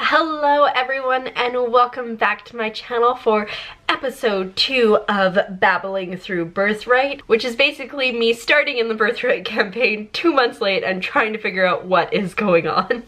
Hello everyone and welcome back to my channel for episode 2 of Babbling Through Birthright, which is basically me starting in the Birthright campaign 2 months late and trying to figure out what is going on.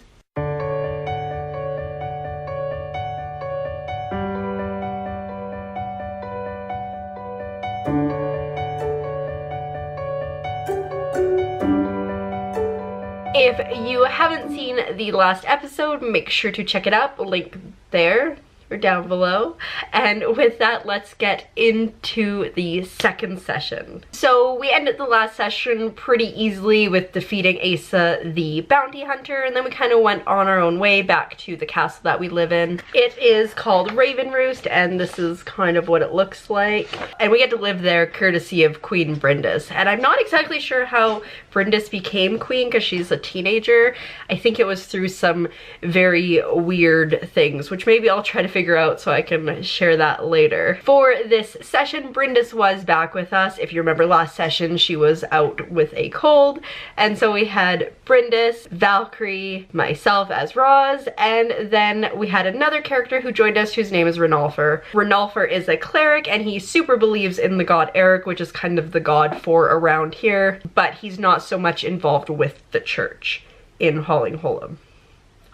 If you haven't seen the last episode, make sure to check it out, link there or down below. And with that, let's get into the second session. So we ended the last session pretty easily with defeating Asa the bounty hunter, and then we kind of went on our own way back to the castle that we live in. It is called Raven Roost, and this is kind of what it looks like. And we get to live there courtesy of Queen Brindis. And I'm not exactly sure how Brindis became queen because she's a teenager. I think it was through some very weird things, which maybe I'll try to figure out so I can share that later. For this session, Brindis was back with us. If you remember last session, she was out with a cold, and so we had Brindis, Valkyrie, myself as Roz, and then we had another character who joined us whose name is Renalfer. Renalfer is a cleric and he super believes in the god Eric, which is kind of the god for around here, but he's not so much involved with the church in Hollingholm.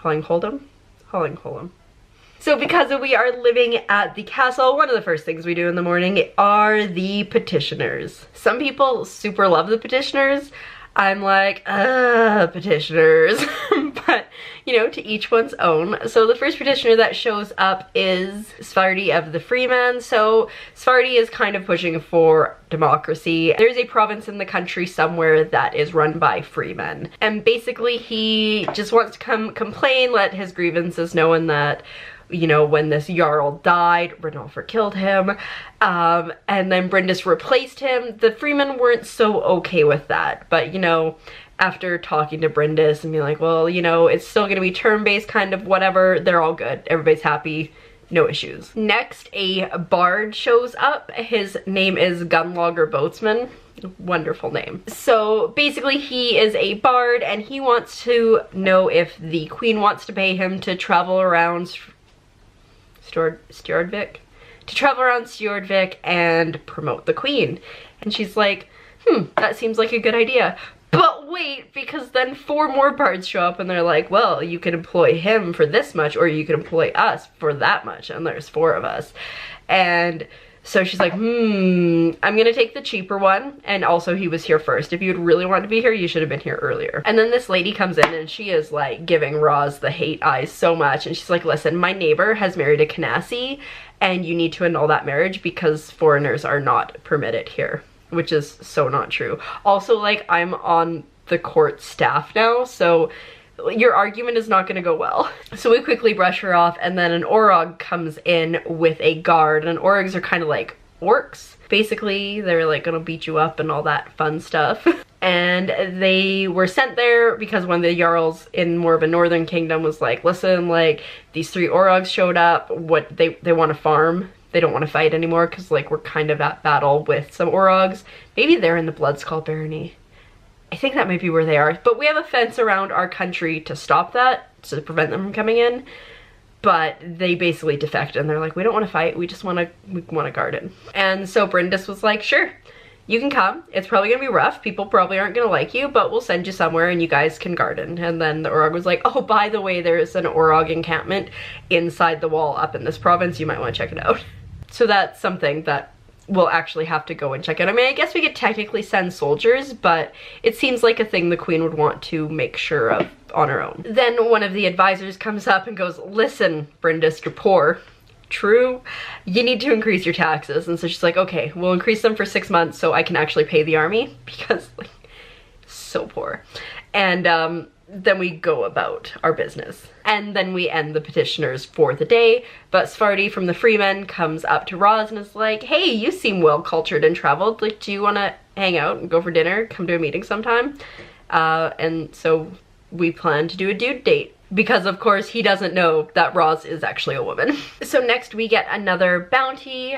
Hollingholm. So because we are living at the castle, one of the first things we do in the morning are the petitioners. Some people super love the petitioners. I'm like, petitioners. But, you know, to each one's own. So the first petitioner that shows up is Svardi of the Freeman. So Svardi is kind of pushing for democracy. There's a province in the country somewhere that is run by freemen. And basically he just wants to come complain, let his grievances known that, you know, when this Jarl died, Renalfer killed him, and then Brindis replaced him. The freemen weren't so okay with that, but, you know, after talking to Brindis and being like, well, you know, it's still gonna be turn-based, kind of whatever, they're all good. Everybody's happy. No issues. Next, a bard shows up. His name is Gunlogger Boatsman. Wonderful name. So basically he is a bard and he wants to know if the queen wants to pay him to travel around Stjordvik? To travel around Stjordvik and promote the queen. And she's like, that seems like a good idea. But wait, because then 4 more bards show up and they're like, well, you can employ him for this much or you can employ us for that much, and there's 4 of us. And so she's like, I'm gonna take the cheaper one, and also he was here first. If you'd really wanted to be here, you should have been here earlier. And then this lady comes in and she is like giving Roz the hate eyes so much, and she's like, listen, my neighbor has married a Canassi and you need to annul that marriage because foreigners are not permitted here. Which is so not true. Also, like, I'm on the court staff now, so your argument is not gonna go well. So we quickly brush her off, and then an Orog comes in with a guard, and Orogs are kind of like orcs. Basically, they're like gonna beat you up and all that fun stuff. And they were sent there because one of the Jarls in more of a northern kingdom was like, listen, like, these 3 Orogs showed up, what they want to farm. They don't want to fight anymore because, like, we're kind of at battle with some Orogs. Maybe they're in the Bloodskull Barony. I think that might be where they are. But we have a fence around our country to stop that, to prevent them from coming in. But they basically defect and they're like, we don't want to fight, we want to garden. And so Brindis was like, sure, you can come. It's probably gonna be rough. People probably aren't gonna like you, but we'll send you somewhere and you guys can garden. And then the Orog was like, oh, by the way, there's an Orog encampment inside the wall up in this province. You might want to check it out. So that's something that we'll actually have to go and check out. I mean, I guess we could technically send soldiers, but it seems like a thing the queen would want to make sure of on her own. Then one of the advisors comes up and goes, listen, Brindis, you're poor. True. You need to increase your taxes. And so she's like, okay, we'll increase them for 6 months so I can actually pay the army because, like, so poor. And then we go about our business. And then we end the petitioners for the day, but Svardi from the Freemen comes up to Roz and is like, hey, you seem well cultured and traveled, like, do you want to hang out and go for dinner, come to a meeting sometime? And so we plan to do a dude date, because of course he doesn't know that Roz is actually a woman. So next we get another bounty.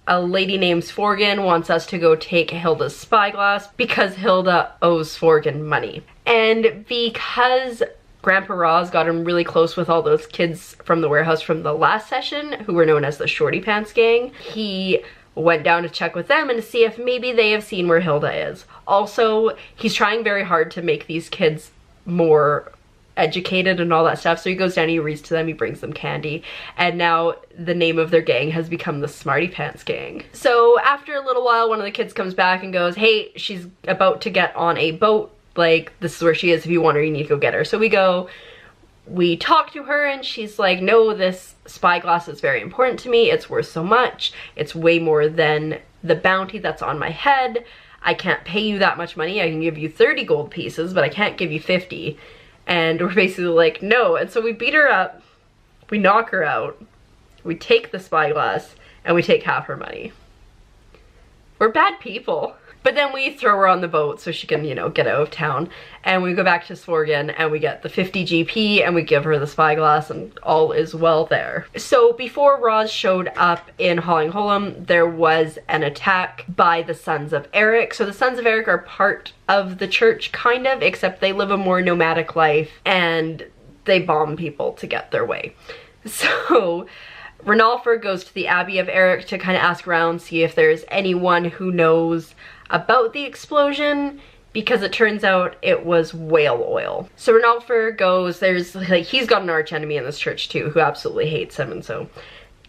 A lady named Sforgan wants us to go take Hilda's spyglass because Hilda owes Sforgan money. And because Grandpa Roz got him really close with all those kids from the warehouse from the last session, who were known as the Shorty Pants Gang. He went down to check with them and to see if maybe they have seen where Hilda is. Also, he's trying very hard to make these kids more educated and all that stuff, so he goes down, he reads to them, he brings them candy, and now the name of their gang has become the Smarty Pants Gang. So after a little while, one of the kids comes back and goes, hey, she's about to get on a boat, like, this is where she is, if you want her, you need to go get her. So we go, we talk to her, and she's like, no, this spyglass is very important to me, it's worth so much, it's way more than the bounty that's on my head, I can't pay you that much money, I can give you 30 gold pieces, but I can't give you 50. And we're basically like, no. And so we beat her up, we knock her out, we take the spyglass, and we take half her money. We're bad people. But then we throw her on the boat so she can, you know, get out of town. And we go back to Svorgen and we get the 50 GP and we give her the spyglass, and all is well there. So before Roz showed up in Hollingholm, there was an attack by the Sons of Eric. So the Sons of Eric are part of the church, kind of, except they live a more nomadic life and they bomb people to get their way. So Renalfer goes to the Abbey of Eric to kind of ask around, see if there's anyone who knows about the explosion, because it turns out it was whale oil. So Renalfer goes, there's like, he's got an arch enemy in this church too who absolutely hates him, and so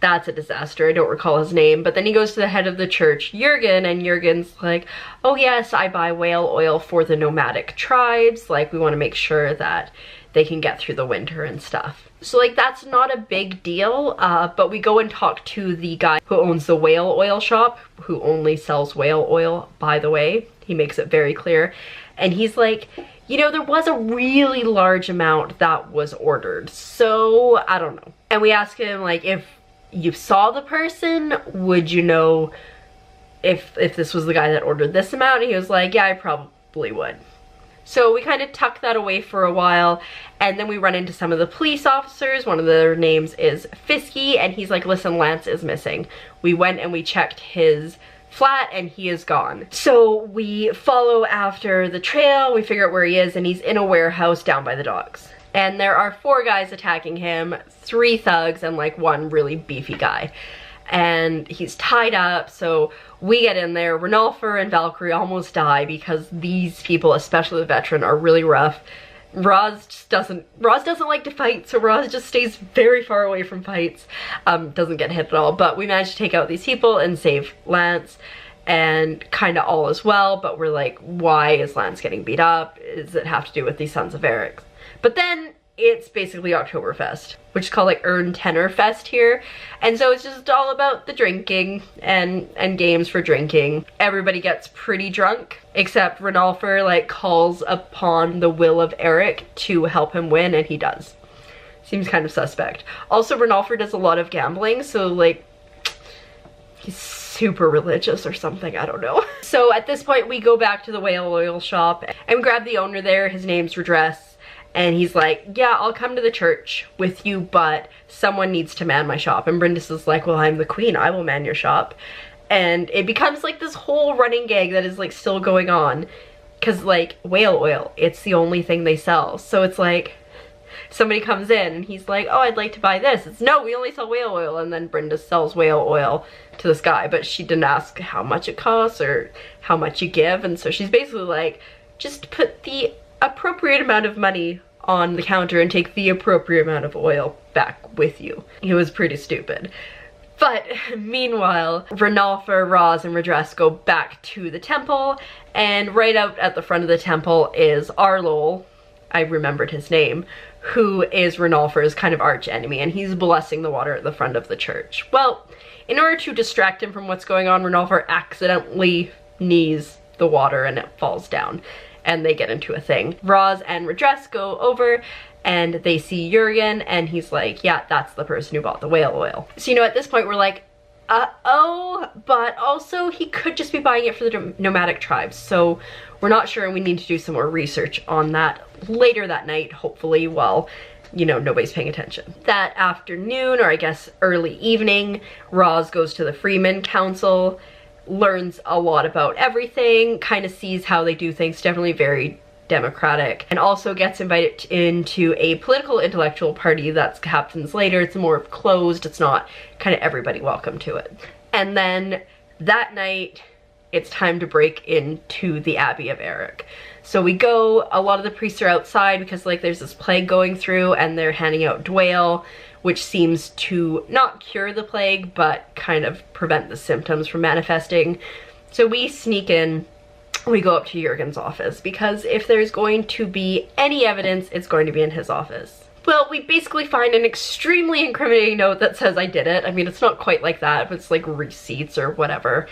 that's a disaster. I don't recall his name, but then he goes to the head of the church, Jurgen, and Jurgen's like, oh yes, I buy whale oil for the nomadic tribes, like we want to make sure that they can get through the winter and stuff. So like that's not a big deal, but we go and talk to the guy who owns the whale oil shop, who only sells whale oil, by the way. He makes it very clear. And he's like, you know, there was a really large amount that was ordered, so I don't know. And we ask him, like, if you saw the person, would you know if this was the guy that ordered this amount? And he was like, yeah, I probably would. So we kind of tuck that away for a while, and then we run into some of the police officers. One of their names is Fisky, and he's like, listen, Lance is missing. We went and we checked his flat and he is gone. So we follow after the trail, we figure out where he is, and he's in a warehouse down by the docks. And there are 4 guys attacking him, 3 thugs and like 1 really beefy guy. And he's tied up, so we get in there. Renalfer and Valkyrie almost die because these people, especially the veteran, are really rough. Roz doesn't like to fight, so Roz just stays very far away from fights. Doesn't get hit at all, but we managed to take out these people and save Lance, and kind of all is well, but we're like, why is Lance getting beat up? Does it have to do with these Sons of Eric? But then it's basically Oktoberfest, which is called like Earn Tenor Fest here. And so it's just all about the drinking and games for drinking. Everybody gets pretty drunk, except Renalfer like calls upon the will of Eric to help him win, and he does. Seems kind of suspect. Also, Renalfer does a lot of gambling, so like he's super religious or something, I don't know. So at this point we go back to the whale oil shop and grab the owner there. His name's Redress. And he's like, yeah, I'll come to the church with you, but someone needs to man my shop. And Brindis is like, well, I'm the queen, I will man your shop. And it becomes like this whole running gag that is like still going on. Cause like whale oil, it's the only thing they sell. So it's like, somebody comes in and he's like, oh, I'd like to buy this. It's no, we only sell whale oil. And then Brindis sells whale oil to this guy, but she didn't ask how much it costs or how much you give. And so she's basically like, just put the appropriate amount of money on the counter and take the appropriate amount of oil back with you. It was pretty stupid. But meanwhile, Renalfer, Roz, and Redress go back to the temple, and right out at the front of the temple is Arlol, I remembered his name, who is Renalfer's kind of arch enemy, and he's blessing the water at the front of the church. Well, in order to distract him from what's going on, Renalfer accidentally knees the water and it falls down. And they get into a thing. Roz and Redress go over and they see Jurgen, and he's like, yeah, that's the person who bought the whale oil. So, you know, at this point we're like, uh-oh, but also he could just be buying it for the nomadic tribes. So we're not sure, and we need to do some more research on that later that night, hopefully, while, you know, nobody's paying attention. That afternoon, or I guess early evening, Roz goes to the Freeman Council, learns a lot about everything, kind of sees how they do things, definitely very democratic, and also gets invited into a political intellectual party that happens later. It's more closed, it's not kind of everybody welcome to it. And then that night, it's time to break into the Abbey of Eric. So we go, a lot of the priests are outside because like there's this plague going through and they're handing out dwale, which seems to not cure the plague, but kind of prevent the symptoms from manifesting. So we sneak in, we go up to Jurgen's office because if there's going to be any evidence, it's going to be in his office. Well, we basically find an extremely incriminating note that says I did it. I mean, it's not quite like that, but it's like receipts or whatever.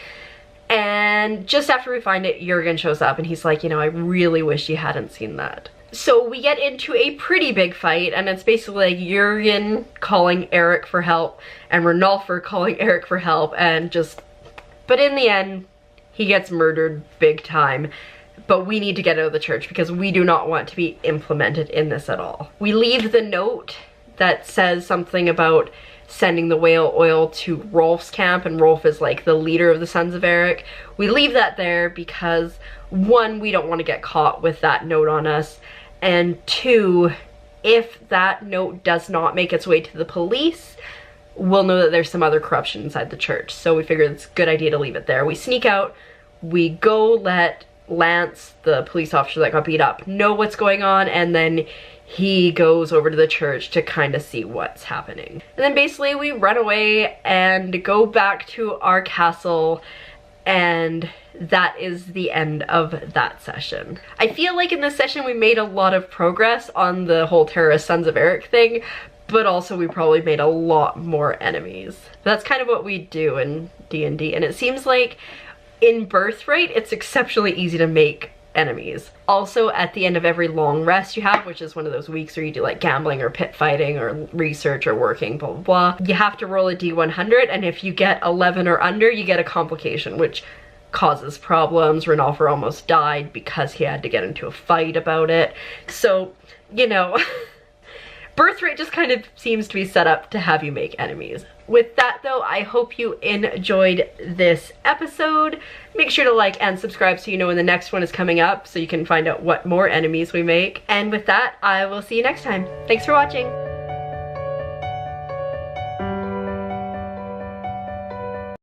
And just after we find it, Jurgen shows up and he's like, you know, I really wish you hadn't seen that. So we get into a pretty big fight, and it's basically like Jurgen calling Eric for help and Renalfer calling Eric for help, and just, but in the end, he gets murdered big time. But we need to get out of the church because we do not want to be implemented in this at all. We leave the note that says something about sending the whale oil to Rolf's camp, and Rolf is like the leader of the Sons of Eric. We leave that there because one, we don't want to get caught with that note on us, and two, if that note does not make its way to the police, we'll know that there's some other corruption inside the church. So we figured it's a good idea to leave it there. We sneak out, we go let Lance, the police officer that got beat up, know what's going on, and then he goes over to the church to kind of see what's happening. And then basically we run away and go back to our castle, and that is the end of that session. I feel like in this session we made a lot of progress on the whole terrorist Sons of Eric thing, but also we probably made a lot more enemies. That's kind of what we do in D&D, and it seems like in Birthright it's exceptionally easy to make enemies. Also, at the end of every long rest you have, which is one of those weeks where you do like gambling or pit fighting or research or working, blah, blah, blah, you have to roll a D100, and if you get 11 or under, you get a complication, which causes problems. Renalfer almost died because he had to get into a fight about it. So, you know, Birthright just kind of seems to be set up to have you make enemies. With that though, I hope you enjoyed this episode. Make sure to like and subscribe so you know when the next one is coming up, so you can find out what more enemies we make. And with that, I will see you next time. Thanks for watching.